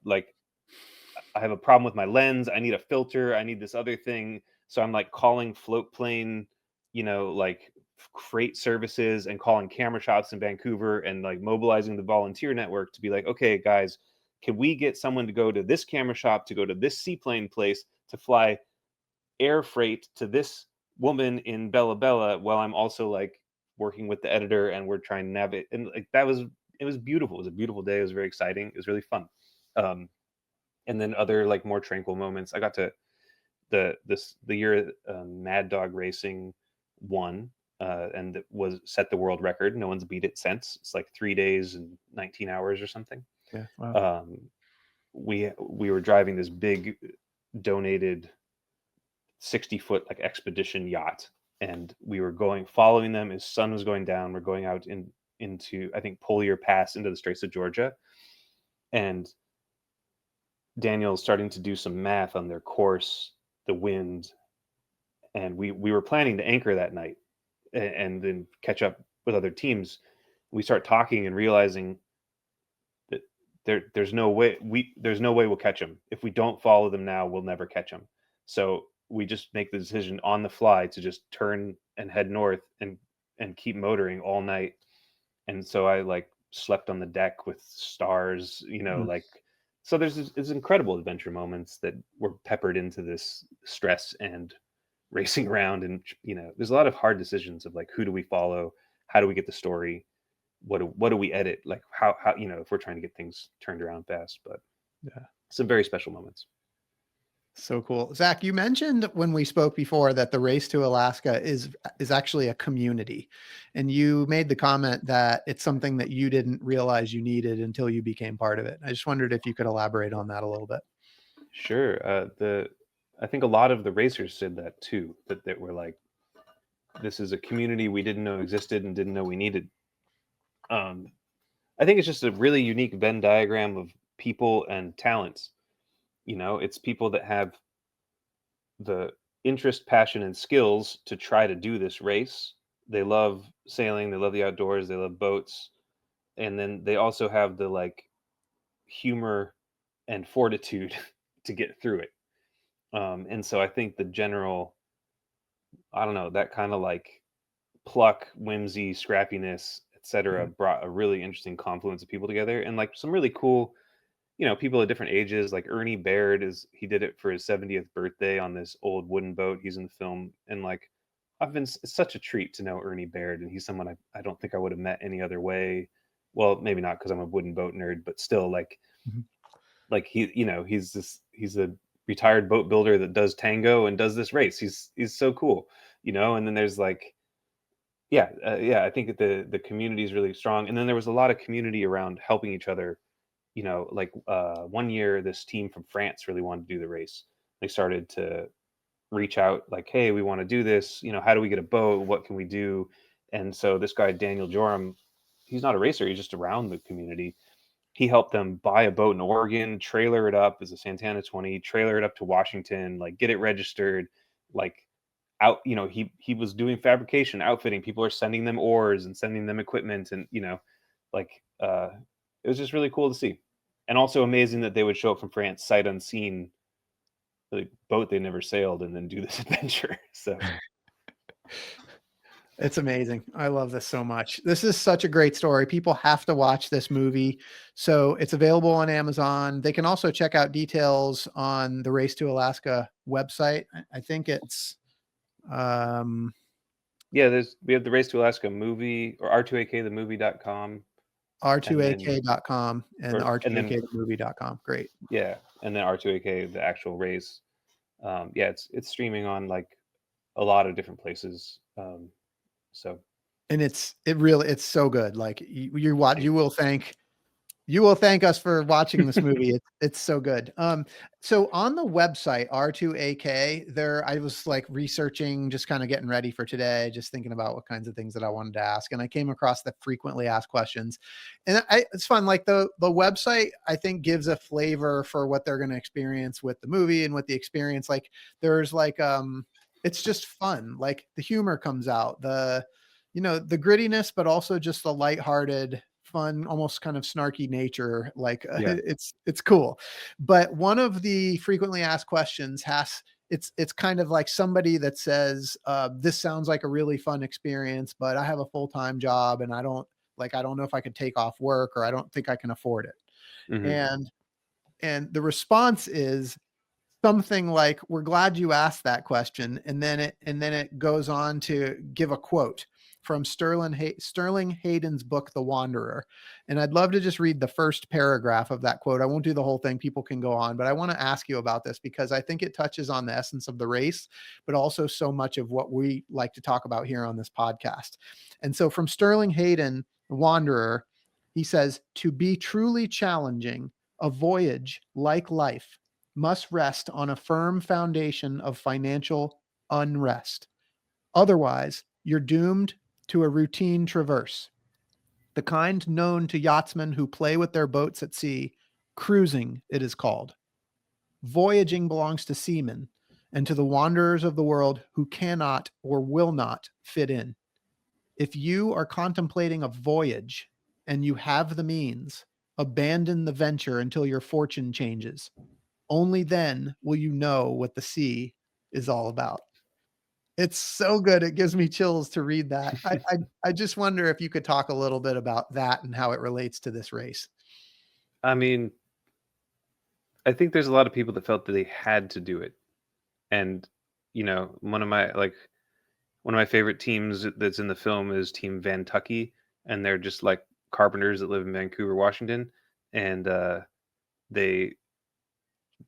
have a problem with my lens. I need a filter. I need this other thing. So I'm like calling float plane, like freight services and calling camera shops in Vancouver and like mobilizing the volunteer network to be like, okay, guys, can we get someone to go to this camera shop, to go to this seaplane place, to fly air freight to this woman in Bella Bella, while I'm also like working with the editor and we're trying to navigate. And like it was beautiful. It was a beautiful day. It was very exciting. It was really fun. And then other like more tranquil moments. I got to the year Mad Dog Racing won, and it was set the world record. No one's beat it since. It's like 3 days and 19 hours or something. Yeah. Wow. We were driving this big donated 60-foot like expedition yacht, and we were following them as sun was going down. We're going out into I think Polier Pass into the Straits of Georgia, and Daniel's starting to do some math on their course, the wind, and we were planning to anchor that night and then catch up with other teams. We start talking and realizing that there's no way we'll catch them. If we don't follow them now, we'll never catch them. So we just make the decision on the fly to just turn and head north and keep motoring all night. And so I like slept on the deck with stars, like. So there's this incredible adventure moments that were peppered into this stress and racing around. And, there's a lot of hard decisions of like, who do we follow? How do we get the story? What do we edit? Like how, if we're trying to get things turned around fast, but yeah, some very special moments. So cool. Zach, you mentioned when we spoke before that the Race to Alaska is actually a community. And you made the comment that it's something that you didn't realize you needed until you became part of it. I just wondered if you could elaborate on that a little bit. Sure. I think a lot of the racers said that too, that we're like, this is a community we didn't know existed and didn't know we needed. I think it's just a really unique Venn diagram of people and talents. It's people that have the interest, passion, and skills to try to do this race. They love sailing, they love the outdoors, they love boats. And then they also have the like humor and fortitude to get through it. And so I think the general, I don't know, that kind of like pluck, whimsy, scrappiness, etc., brought a really interesting confluence of people together, and like some really cool people at different ages. Like Ernie Baird he did it for his 70th birthday on this old wooden boat. He's in the film. And like, it's such a treat to know Ernie Baird. And he's someone I don't think I would have met any other way. Well, maybe not because I'm a wooden boat nerd, but still like, like he's a retired boat builder that does tango and does this race. He's so cool, and then there's like, I think that the community is really strong. And then there was a lot of community around helping each other. Like 1 year, this team from France really wanted to do the race. They started to reach out like, hey, we want to do this. How do we get a boat? What can we do? And so this guy, Daniel Joram, he's not a racer. He's just around the community. He helped them buy a boat in Oregon, trailer it up as a Santana 20, trailer it up to Washington, like get it registered, like out, he was doing fabrication, outfitting. People are sending them oars and sending them equipment. And, it was just really cool to see. And also amazing that they would show up from France, sight unseen, the boat they never sailed, and then do this adventure. So it's amazing. I love this so much. This is such a great story. People have to watch this movie. So it's available on Amazon. They can also check out details on the Race to Alaska website. I think it's we have the Race to Alaska movie, or r2akthemovie.com. r2ak.com and r2akthemovie.com. Great. Yeah. And then R2AK, the actual race. It's streaming on like a lot of different places. And it's so good. Like you will thank us for watching this movie. It's so good. So on the website R2AK, I was like researching, just kind of getting ready for today, just thinking about what kinds of things that I wanted to ask. And I came across the frequently asked questions, and it's fun. Like the website, I think, gives a flavor for what they're going to experience with the movie and with the experience. Like there's like, it's just fun. Like the humor comes out, the grittiness, but also just the lighthearted, fun, almost kind of snarky nature. Like Yeah. it's cool. But one of the frequently asked questions it's kind of like somebody that says, this sounds like a really fun experience, but I have a full-time job and I don't know if I could take off work, or I don't think I can afford it. Hmm. And the response is something like, we're glad you asked that question. And then it goes on to give a quote from Sterling Hayden's book, The Wanderer. And I'd love to just read the first paragraph of that quote. I won't do the whole thing. People can go on, but I want to ask you about this because I think it touches on the essence of the race, but also so much of what we like to talk about here on this podcast. And so from Sterling Hayden, The Wanderer, he says, to be truly challenging, a voyage, like life, must rest on a firm foundation of financial unrest. Otherwise, you're doomed to a routine traverse, the kind known to yachtsmen who play with their boats at sea. Cruising, it is called. Voyaging belongs to seamen and to the wanderers of the world who cannot or will not fit in. If you are contemplating a voyage and you have the means, abandon the venture until your fortune changes. Only then will you know what the sea is all about. It's so good. It gives me chills to read that. I just wonder if you could talk a little bit about that and how it relates to this race. I mean, I think there's a lot of people that felt that they had to do it. And, one of my favorite teams that's in the film is Team Van Tucky, and they're just like carpenters that live in Vancouver, Washington. And they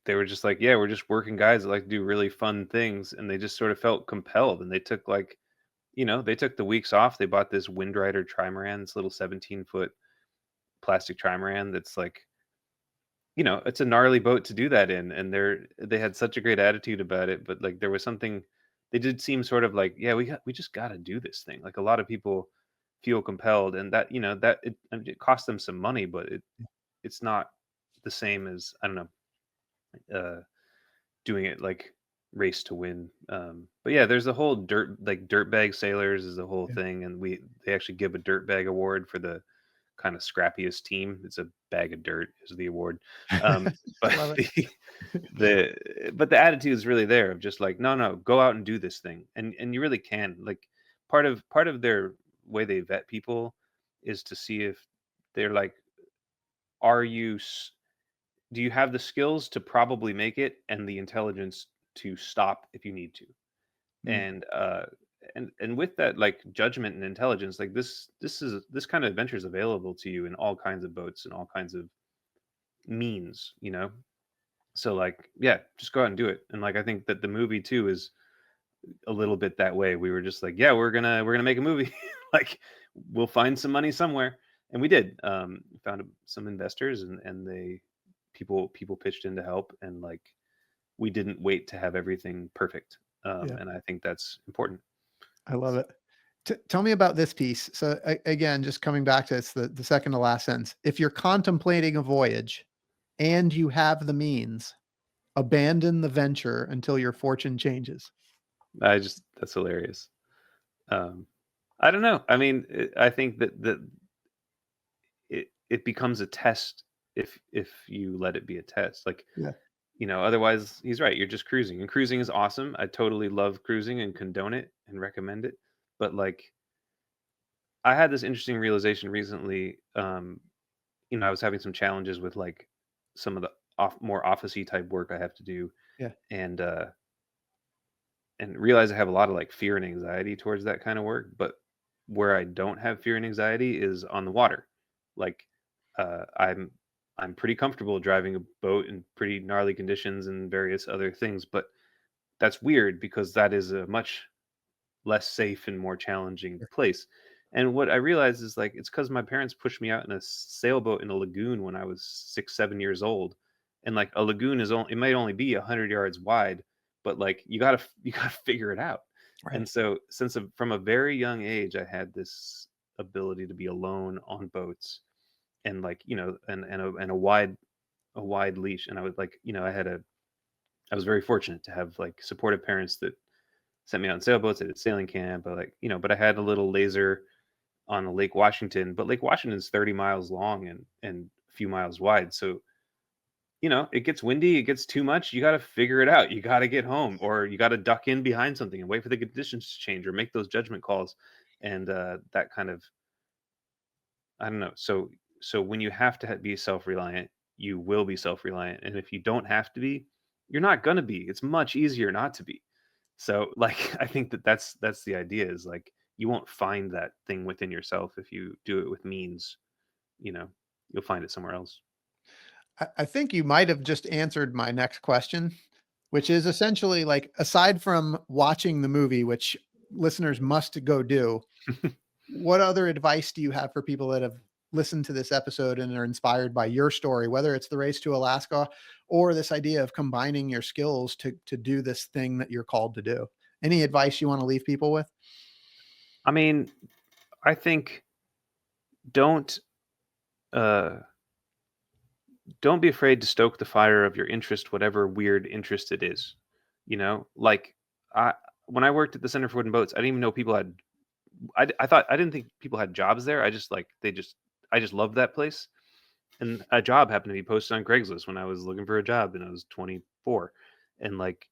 they were just like, yeah, we're just working guys that like to do really fun things, and they just sort of felt compelled, and they took they took the weeks off. They bought this Windrider trimaran, this little 17-foot plastic trimaran that's like, it's a gnarly boat to do that in, and they had such a great attitude about it. But like there was something, they did seem sort of like, yeah, we just got to do this thing. Like a lot of people feel compelled, and that that it cost them some money, but it's not the same as, I don't know, uh doing it like race to win. But yeah, there's a whole dirtbag sailors is the whole Yeah. thing, and they actually give a dirtbag award for the kind of scrappiest team. It's a bag of dirt is the award. But Love it. the attitude is really there of just like, no, go out and do this thing, and you really can. Like part of their way they vet people is to see if they're like, are you do you have the skills to probably make it and the intelligence to stop if you need to? Mm. And with that, like, judgment and intelligence, like this kind of adventure is available to you in all kinds of boats and all kinds of means. So like, yeah, just go out and do it. And like, I think that the movie too is a little bit that way. We were just like, yeah, we're gonna make a movie. Like, we'll find some money somewhere, and we did. Found some investors, and people pitched in to help, and like, we didn't wait to have everything perfect. Yeah, And I think that's important. I love it. Tell me about this piece. So again, just coming back to it's the second to last sentence. If you're contemplating a voyage and you have the means, abandon the venture until your fortune changes. That's hilarious. um I don't know. I mean, I think that it becomes a test if you let it be a test. Like, Yeah. otherwise, he's right, you're just cruising, and cruising is awesome. I totally love cruising and condone it and recommend it. But like, I had this interesting realization recently. I was having some challenges with like some of the more officey type work I have to do, Yeah. and realize I have a lot of like fear and anxiety towards that kind of work. But where I don't have fear and anxiety is on the water. Like, I'm pretty comfortable driving a boat in pretty gnarly conditions and various other things. But that's weird because that is a much less safe and more challenging Sure. place. And what I realized is like, it's because my parents pushed me out in a sailboat in a lagoon when I was 6, 7 years old. And like, a lagoon it might only be 100 yards wide, but like, you gotta figure it out. And Right. so from a very young age, I had this ability to be alone on boats, and like, and a wide leash. And I was like, I was very fortunate to have like supportive parents that sent me on sailboats. I did sailing camp. But I had a little laser on Lake Washington. But Lake Washington is 30 miles long and a few miles wide. So it gets windy, it gets too much. You got to figure it out. You got to get home, or you got to duck in behind something and wait for the conditions to change, or make those judgment calls. And that kind of, I don't know. So when you have to be self-reliant, you will be self-reliant. And if you don't have to be, you're not going to be. It's much easier not to be. So like, I think that's the idea, is like, you won't find that thing within yourself if you do it with means, you'll find it somewhere else. I think you might have just answered my next question, which is essentially like, aside from watching the movie, which listeners must go do, what other advice do you have for people that have listened to this episode and are inspired by your story, whether it's the race to Alaska or this idea of combining your skills to do this thing that you're called to do? Any advice you want to leave people with? I mean, I think don't uh don't be afraid to stoke the fire of your interest, whatever weird interest it is. Like, I when I worked at the Center for Wooden Boats, I didn't even know people had. I didn't think people had jobs there. I just loved that place, and a job happened to be posted on Craigslist when I was looking for a job, and I was 24, and like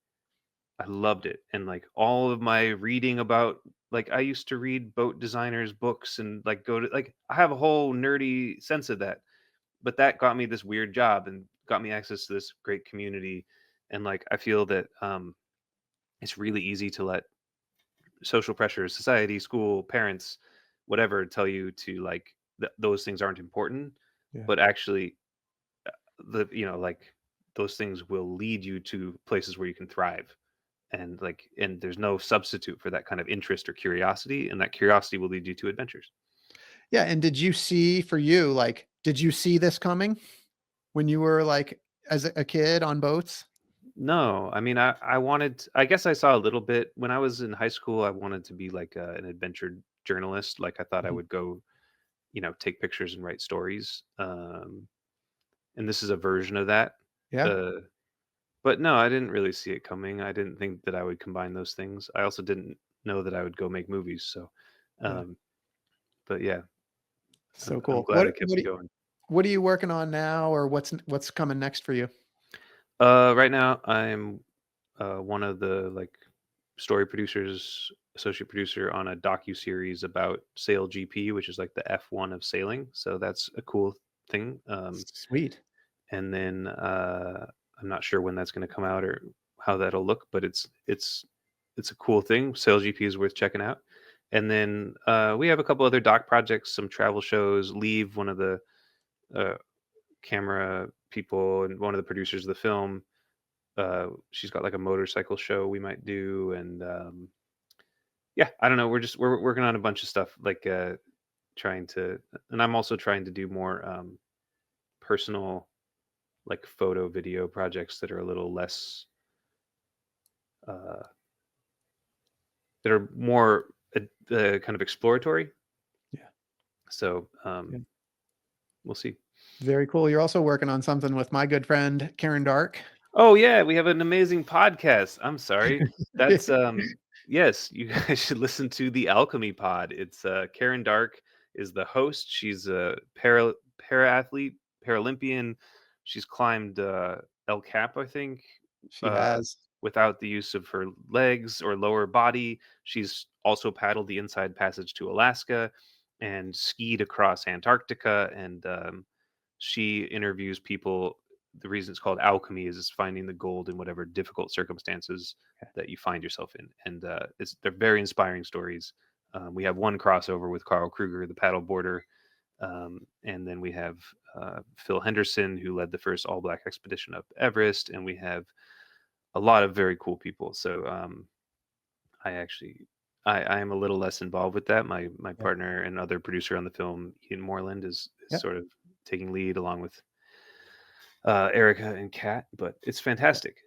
I loved it, and like all of my reading about, like, I used to read boat designers books and like go to, like, I have a whole nerdy sense of that, but that got me this weird job and got me access to this great community. And like, I feel that it's really easy to let social pressures, society, school, parents, whatever, tell you to like, those things aren't important. Yeah. But actually, like, those things will lead you to places where you can thrive. And there's no substitute for that kind of interest or curiosity, and that curiosity will lead you to adventures. Yeah. And did you see, for you, like, did you see this coming when you were like, as a kid on boats? No, I mean, I guess I saw a little bit when I was in high school. I wanted to be like an adventure journalist. Like, I thought I Mhm. would go, take pictures and write stories. And this is a version of that. Yeah. Uh, but no, I didn't really see it coming. I didn't think that I would combine those things. I also didn't know that I would go make movies. So, Yeah. um, but yeah, So I'm cool. glad it kept me going. What are you working on now, or what's coming next for you? Right now, I'm one of the like story producers, associate producer on a docu series about Sail GP, which is like the F1 of sailing. So that's a cool thing. Sweet. And then I'm not sure when that's going to come out or how that'll look, but it's a cool thing. Sail GP is worth checking out. And then we have a couple other doc projects, some travel shows. Leave, one of the uh, camera people and one of the producers of the film, she's got like a motorcycle show we might do. And yeah, I don't know, we're working on a bunch of stuff, like trying to, and I'm also trying to do more personal, like, photo video projects that are a little less uh that are more kind of exploratory. Yeah. So Yeah. we'll see. Very cool. You're also working on something with my good friend Karen Dark. Oh yeah, we have an amazing podcast. I'm sorry. That's yes, you guys should listen to the Alchemy Pod. It's Karen Dark is the host. She's a para athlete, Paralympian. She's climbed El Cap, I think, She uh, has. without the use of her legs or lower body. She's also paddled the Inside Passage to Alaska and skied across Antarctica. And she interviews people. The reason it's called alchemy is finding the gold in whatever difficult circumstances that you find yourself in. And they're very inspiring stories. We have one crossover with Carl Kruger, the paddleboarder. And then we have Phil Henderson, who led the first all black expedition up Everest. And we have a lot of very cool people. So I actually, I am a little less involved with that. My Yeah. partner and other producer on the film, Ian Moreland, is Yep. sort of taking lead along with Erica and Kat, but it's fantastic.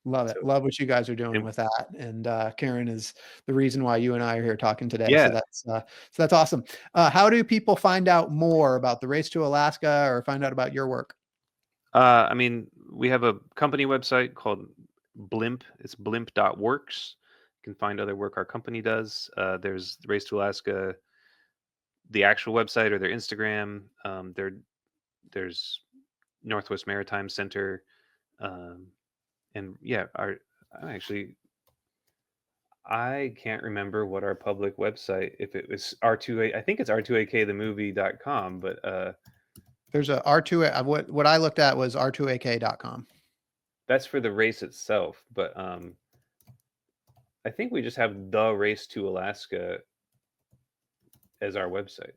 Love it. So, Love what you guys are doing and with that. And Karen is the reason why you and I are here talking today. yeah, So that's awesome. How do people find out more about the race to Alaska or find out about your work? I mean, we have a company website called Blimp. It's blimp.works. can find other work our company does. There's Race to Alaska, the actual website, or their Instagram. There's Northwest Maritime Center, and yeah, I can't remember what our public website, if it was R2A, I think it's R2AKthemovie.com, but There's a R2A. What I looked at was R2AK.com. that's for the race itself. But I think we just have the Race to Alaska as our website.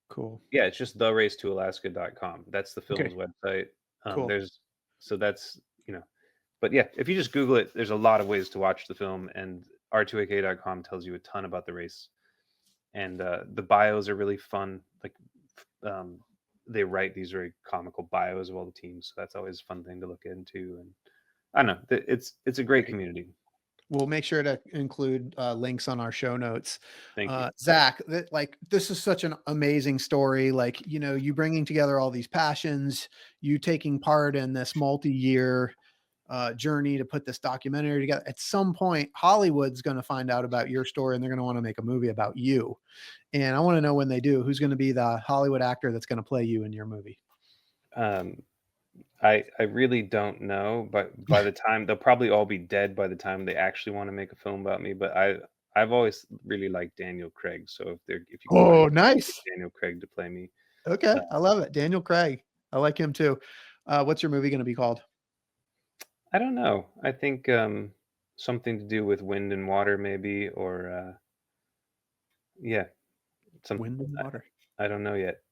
Cool. Yeah, it's just theracetoalaska.com. That's the film's website. Cool. That's, but yeah, if you just Google it, there's a lot of ways to watch the film, and r2ak.com tells you a ton about the race. And the bios are really fun. Like they write these very comical bios of all the teams, so that's always a fun thing to look into. And I don't know, it's a great community. We'll make sure to include links on our show notes. Thank you. Zach, this is such an amazing story. Like, you bringing together all these passions, you taking part in this multi-year journey to put this documentary together. At some point, Hollywood's going to find out about your story, and they're going to want to make a movie about you. And I want to know, when they do, who's going to be the Hollywood actor that's going to play you in your movie? I really don't know, but by the time, they'll probably all be dead by the time they actually want to make a film about me. But I've always really liked Daniel Craig, so if you nice, Daniel Craig to play me. Okay, I love it. Daniel Craig, I like him too. What's your movie going to be called? I don't know. I think something to do with wind and water, maybe, or Wind and water. I don't know yet.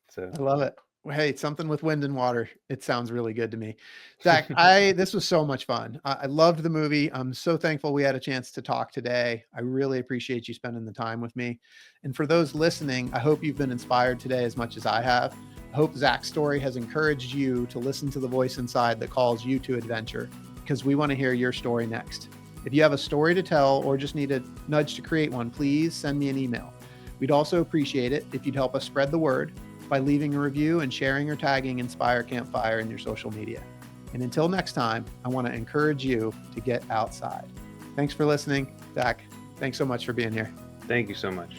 So I love it. Hey, something with wind and water. It sounds really good to me. Zach, this was so much fun. I loved the movie. I'm so thankful we had a chance to talk today. I really appreciate you spending the time with me. And for those listening, I hope you've been inspired today as much as I have. I hope Zach's story has encouraged you to listen to the voice inside that calls you to adventure, because we want to hear your story next. If you have a story to tell or just need a nudge to create one, please send me an email. We'd also appreciate it if you'd help us spread the word by leaving a review and sharing or tagging Inspire Campfire in your social media. And until next time, I want to encourage you to get outside. Thanks for listening. Zach, thanks so much for being here. Thank you so much.